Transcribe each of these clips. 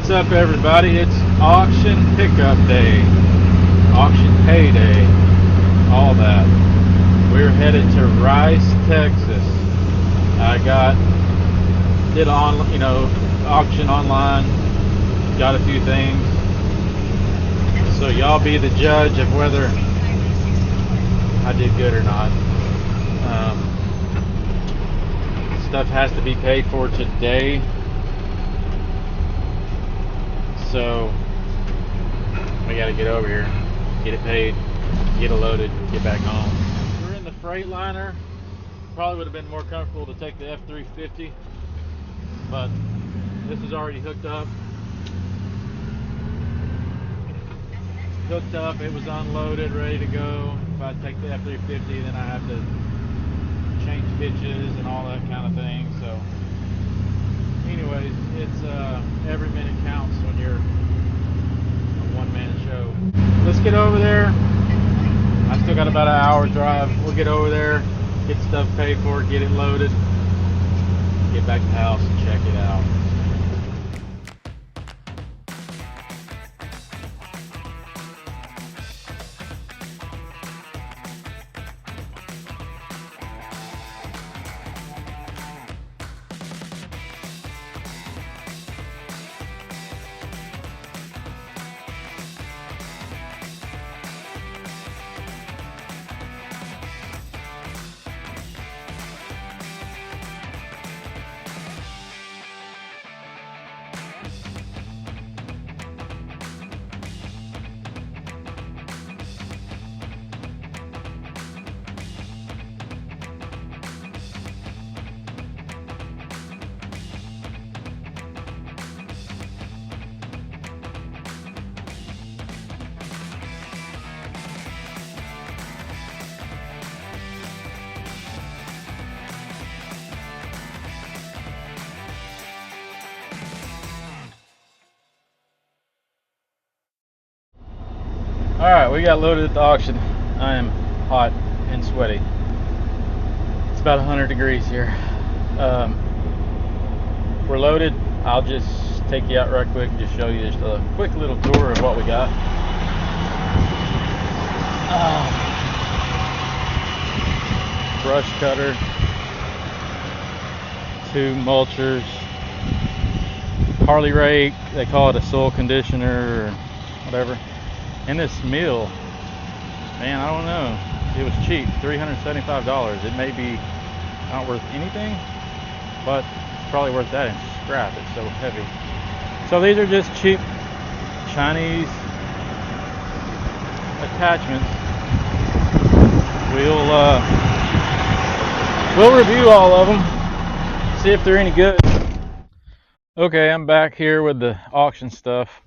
What's up, everybody? It's auction pickup day, auction payday, all that. We're headed to Rice, Texas. I did auction online, got a few things. So y'all be the judge of whether I did good or not. Stuff has to be paid for today. So we got to get over here, get it paid, get it loaded, get back home. We're in the Freightliner. Probably would have been more comfortable to take the F350, but this is already hooked up. It was unloaded, ready to go. If I take the F350, then I have to change pitches and all that kind of thing. So anyways, it's every minute counts when you're a one-man show. Let's get over there. I still got about an hour drive. We'll get over there, get stuff paid for, get it loaded, get back to the house and check it out. Alright, we got loaded at the auction. I am hot and sweaty. It's about 100 degrees here. We're loaded. I'll just take you out right quick and just show you just a quick little tour of what we got. Brush cutter, 2 mulchers, Harley rake, they call it a soil conditioner or whatever. And this meal, man, I don't know. It was cheap, $375. It may be not worth anything, but it's probably worth that in scrap. It's so heavy. So these are just cheap Chinese attachments. We'll review all of them, see if they're any good. Okay, I'm back here with the auction stuff.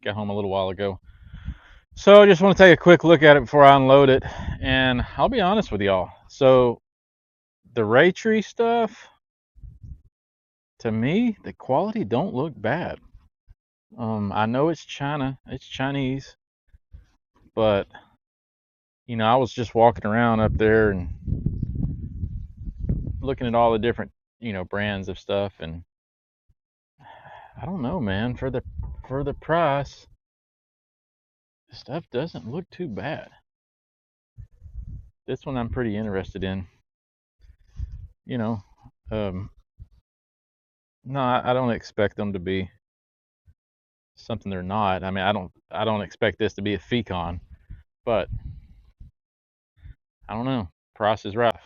Got home a little while ago. So I just want to take a quick look at it before I unload it. And I'll be honest with y'all. So the Raytree stuff, to me, the quality don't look bad. I know it's China, it's Chinese, but I was just walking around up there and looking at all the different, brands of stuff, and I don't know, man, for the price, the stuff doesn't look too bad. This one I'm pretty interested in. No, I don't expect them to be something they're not. I mean, I don't expect this to be a Fecon, but I don't know. Price is rough.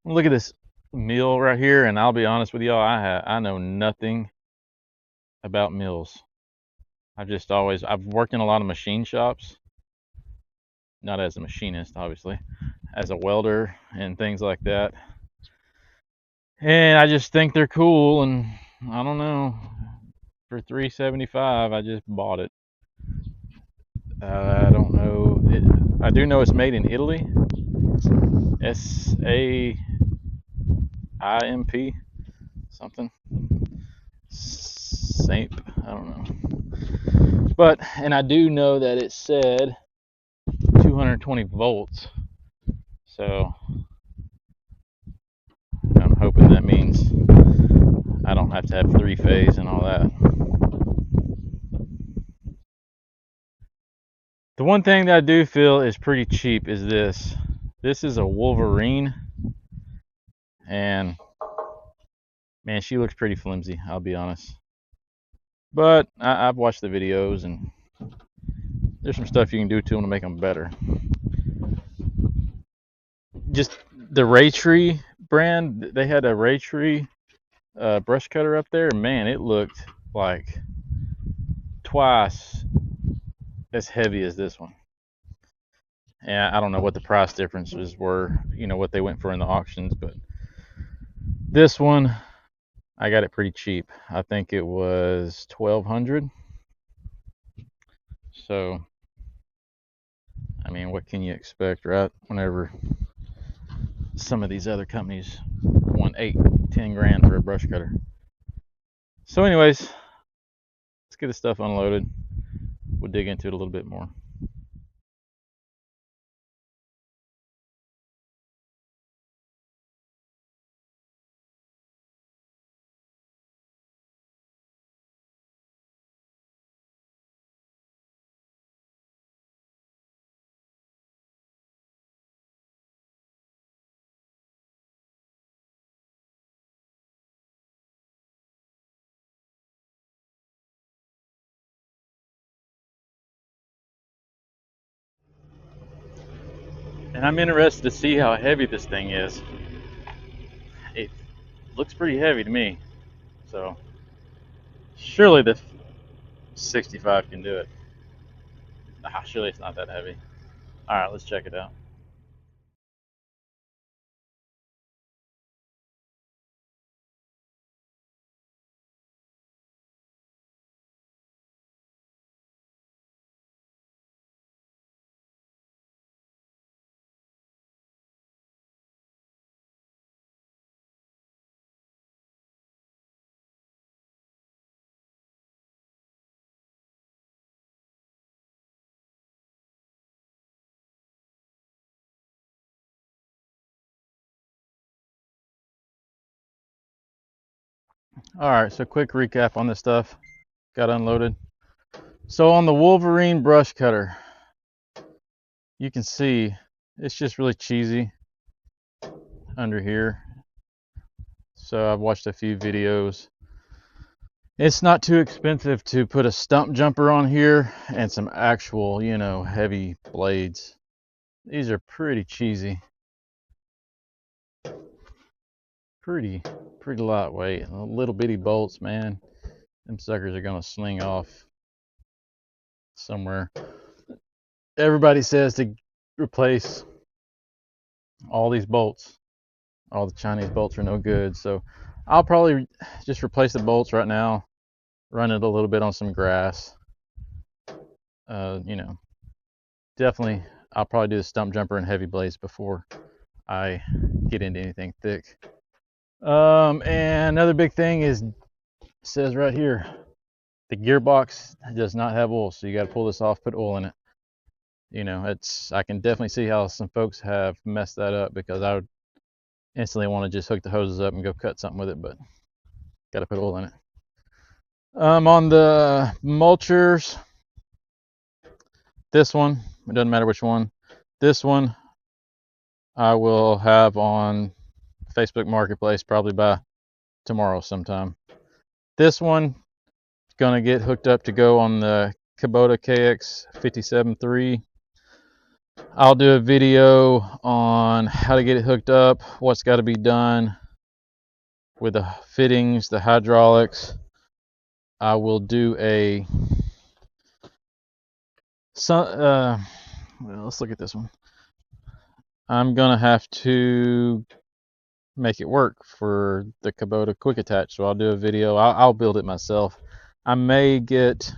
Look at this mill right here, and I'll be honest with y'all, I know nothing about mills. I've worked in a lot of machine shops, not as a machinist, obviously, as a welder and things like that. And I just think they're cool, and I don't know, for $375, I just bought it. I don't know. I do know it's made in Italy. SAIMP something. Saint, I don't know. But, and I do know that it said 220 volts. So I'm hoping that means I don't have to have 3-phase and all that. The one thing that I do feel is pretty cheap is this. This is a Wolverine, and man, she looks pretty flimsy, I'll be honest. But I've watched the videos, and there's some stuff you can do to them to make them better. Just the Raytree brand, they had a Raytree brush cutter up there, and man, it looked like twice as heavy as this one. And I don't know what the price differences were, you know, what they went for in the auctions, but this one I got it pretty cheap. I think it was $1,200. So I mean, what can you expect, right? Whenever some of these other companies want 8-10 grand for a brush cutter. So anyways, let's get this stuff unloaded. We'll dig into it a little bit more. And I'm interested to see how heavy this thing is. It looks pretty heavy to me. So surely the 65 can do it. Surely it's not that heavy. All right, let's check it out. All right, so quick recap on this stuff. Got unloaded. So on the Wolverine brush cutter, you can see it's just really cheesy under here. So I've watched a few videos. It's not too expensive to put a stump jumper on here and some actual, you know, heavy blades. These are pretty cheesy. Pretty lightweight. Little bitty bolts, man. Them suckers are gonna sling off somewhere. Everybody says to replace all these bolts. All the Chinese bolts are no good, so I'll probably just replace the bolts right now, run it a little bit on some grass. You know, definitely I'll probably do the stump jumper and heavy blades before I get into anything thick. And another big thing is, it says right here, the gearbox does not have oil, so you got to pull this off, put oil in it. You know, I can definitely see how some folks have messed that up, because I would instantly want to just hook the hoses up and go cut something with it, but got to put oil in it. On the mulchers, this one, it doesn't matter which one. This one I will have on Facebook Marketplace probably by tomorrow sometime. This one is going to get hooked up to go on the Kubota KX 57.3. I'll do a video on how to get it hooked up, what's got to be done with the fittings, the hydraulics. I will do a well, let's look at this one. I'm gonna have to make it work for the Kubota quick attach, so I'll do a video. I'll build it myself. I may get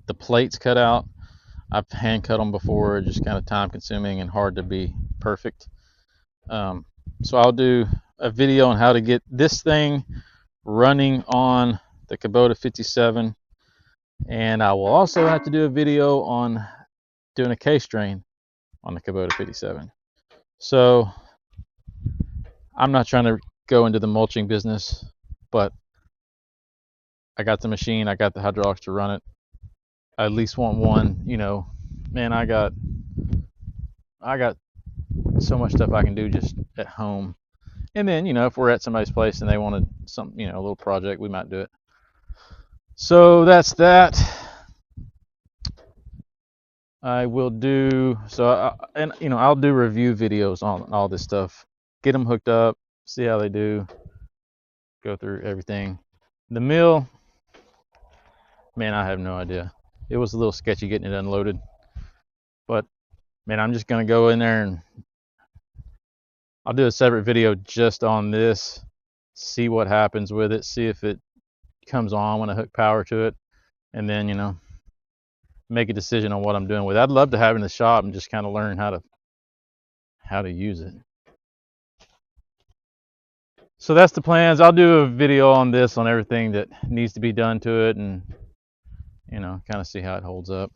the plates cut out. I've hand cut them before, just kind of time consuming and hard to be perfect. So I'll do a video on how to get this thing running on the Kubota 57, and I will also have to do a video on doing a case drain on the Kubota 57. So I'm not trying to go into the mulching business but I got the machine, I got the hydraulics to run it. I at least want one, you know, man, I got so much stuff I can do just at home. And then, you know, if we're at somebody's place and they wanted some, you know, a little project, we might do it. So that's that. I will do so, and you know, I'll do review videos on all this stuff. Get them hooked up, see how they do, go through everything. The mill, man, I have no idea. It was a little sketchy getting it unloaded, but man, I'm just gonna go in there and I'll do a separate video just on this, see what happens with it, see if it comes on when I hook power to it, and then, you know, make a decision on what I'm doing with it. I'd love to have it in the shop and just kind of learn how to use it. So that's the plans. I'll do a video on this, on everything that needs to be done to it, and you know, kind of see how it holds up.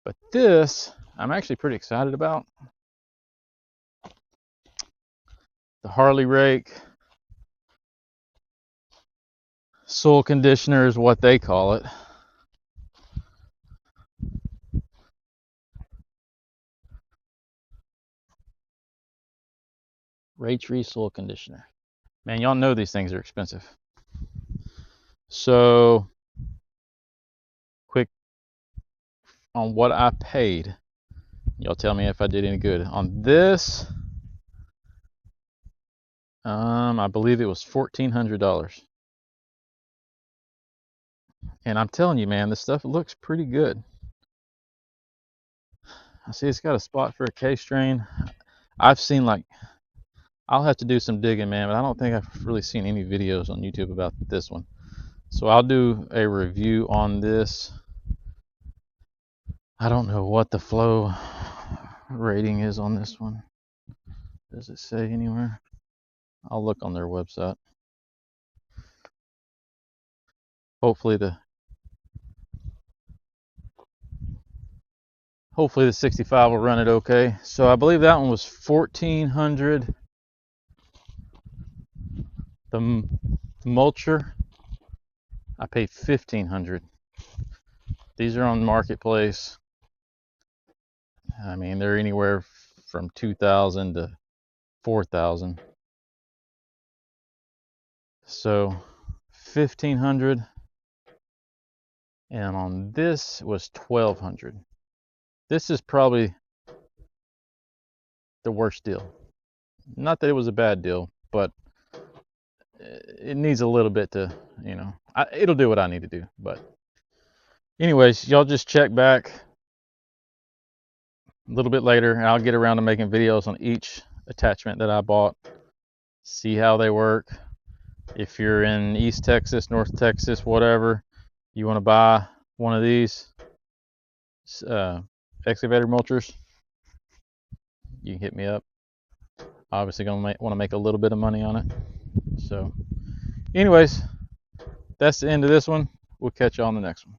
But this, I'm actually pretty excited about. The Harley Rake soil conditioner is what they call it. Raytree soil conditioner. Man, y'all know these things are expensive. So, quick on what I paid. Y'all tell me if I did any good. On this, I believe it was $1,400. And I'm telling you, man, this stuff looks pretty good. I see it's got a spot for a K-strain. I've seen, like, I'll have to do some digging, man, but I don't think I've really seen any videos on YouTube about this one. So I'll do a review on this. I don't know what the flow rating is on this one. Does it say anywhere? I'll look on their website. Hopefully the 65 will run it okay. So I believe that one was $1,400. The mulcher, I paid $1,500. These are on Marketplace. I mean, they're anywhere from $2,000 to $4,000. So $1,500, and on this was $1,200. This is probably the worst deal. Not that it was a bad deal, but it needs a little bit to, you know, it'll do what I need to do. But anyways, y'all just check back a little bit later, and I'll get around to making videos on each attachment that I bought, see how they work. If you're in East Texas, North Texas, whatever, you want to buy one of these excavator mulchers, you can hit me up. Obviously gonna want to make a little bit of money on it. So anyways, that's the end of this one. We'll catch you on the next one.